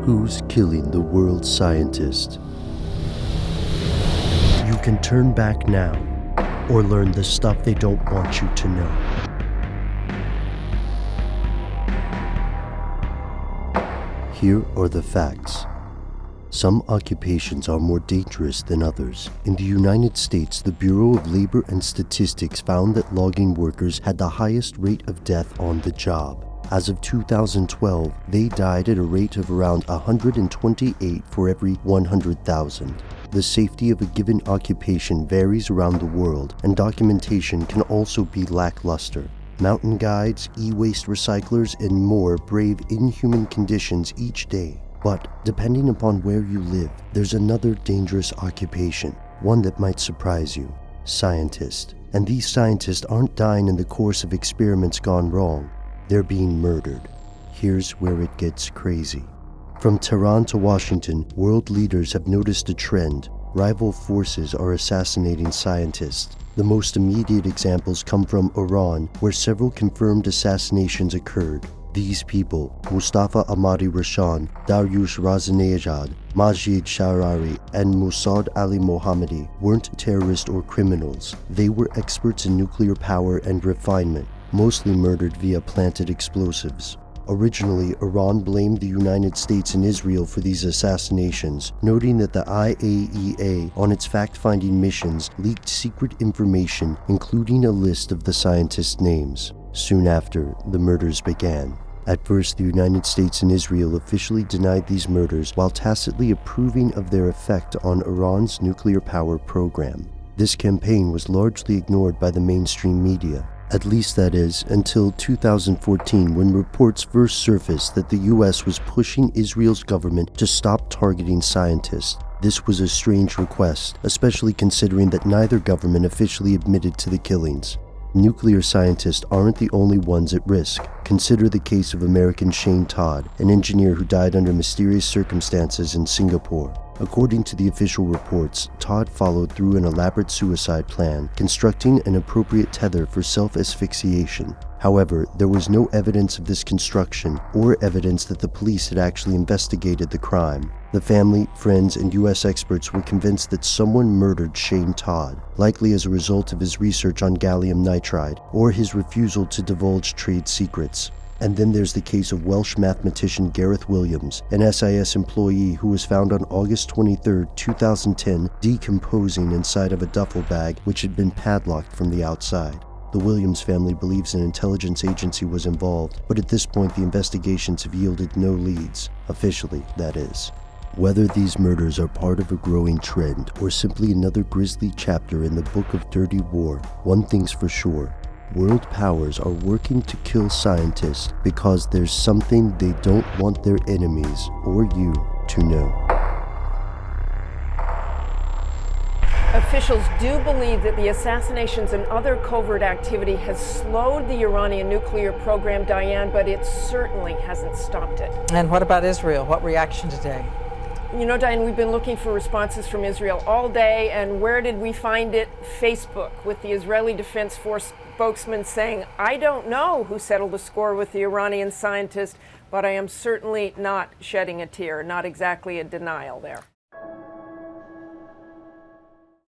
Who's killing the world's scientists? You can turn back now or learn the stuff they don't want you to know. Here are the facts. Some occupations are more dangerous than others. In the United States, the Bureau of Labor and Statistics found that logging workers had the highest rate of death on the job. As of 2012, they died at a rate of around 128 for every 100,000. The safety of a given occupation varies around the world, and documentation can also be lackluster. Mountain guides, e-waste recyclers, and more brave inhuman conditions each day. But depending upon where you live, there's another dangerous occupation, one that might surprise you: scientist. And these scientists aren't dying in the course of experiments gone wrong. They're being murdered. Here's where it gets crazy. From Tehran to Washington, world leaders have noticed a trend. Rival forces are assassinating scientists. The most immediate examples come from Iran, where several confirmed assassinations occurred. These people, Mustafa Ahmadi Rashan, Dariush Razanejad, Majid Sharari, and Mossad Ali-Mohammadi, weren't terrorists or criminals. They were experts in nuclear power and refinement, mostly murdered via planted explosives. Originally, Iran blamed the United States and Israel for these assassinations, noting that the IAEA, on its fact-finding missions, leaked secret information, including a list of the scientists' names. Soon after, the murders began. At first, the United States and Israel officially denied these murders while tacitly approving of their effect on Iran's nuclear power program. This campaign was largely ignored by the mainstream media. At least that is, until 2014, when reports first surfaced that the US was pushing Israel's government to stop targeting scientists. This was a strange request, especially considering that neither government officially admitted to the killings. Nuclear scientists aren't the only ones at risk. Consider the case of American Shane Todd, an engineer who died under mysterious circumstances in Singapore. According to the official reports, Todd followed through an elaborate suicide plan, constructing an appropriate tether for self-asphyxiation. However, there was no evidence of this construction or evidence that the police had actually investigated the crime. The family, friends, and US experts were convinced that someone murdered Shane Todd, likely as a result of his research on gallium nitride or his refusal to divulge trade secrets. And then there's the case of Welsh mathematician Gareth Williams, an SIS employee who was found on August 23, 2010, decomposing inside of a duffel bag which had been padlocked from the outside. The Williams family believes an intelligence agency was involved, but at this point the investigations have yielded no leads. Officially, that is. Whether these murders are part of a growing trend or simply another grisly chapter in the book of dirty war, one thing's for sure: world powers are working to kill scientists because there's something they don't want their enemies or you to know. Officials do believe that the assassinations and other covert activity has slowed the Iranian nuclear program, Diane, but it certainly hasn't stopped it. And what about Israel? What reaction today? You know, Diane, we've been looking for responses from Israel all day, and where did we find it? Facebook, with the Israeli Defense Force spokesman saying, "I don't know who settled the score with the Iranian scientist, but I am certainly not shedding a tear." Not exactly a denial there.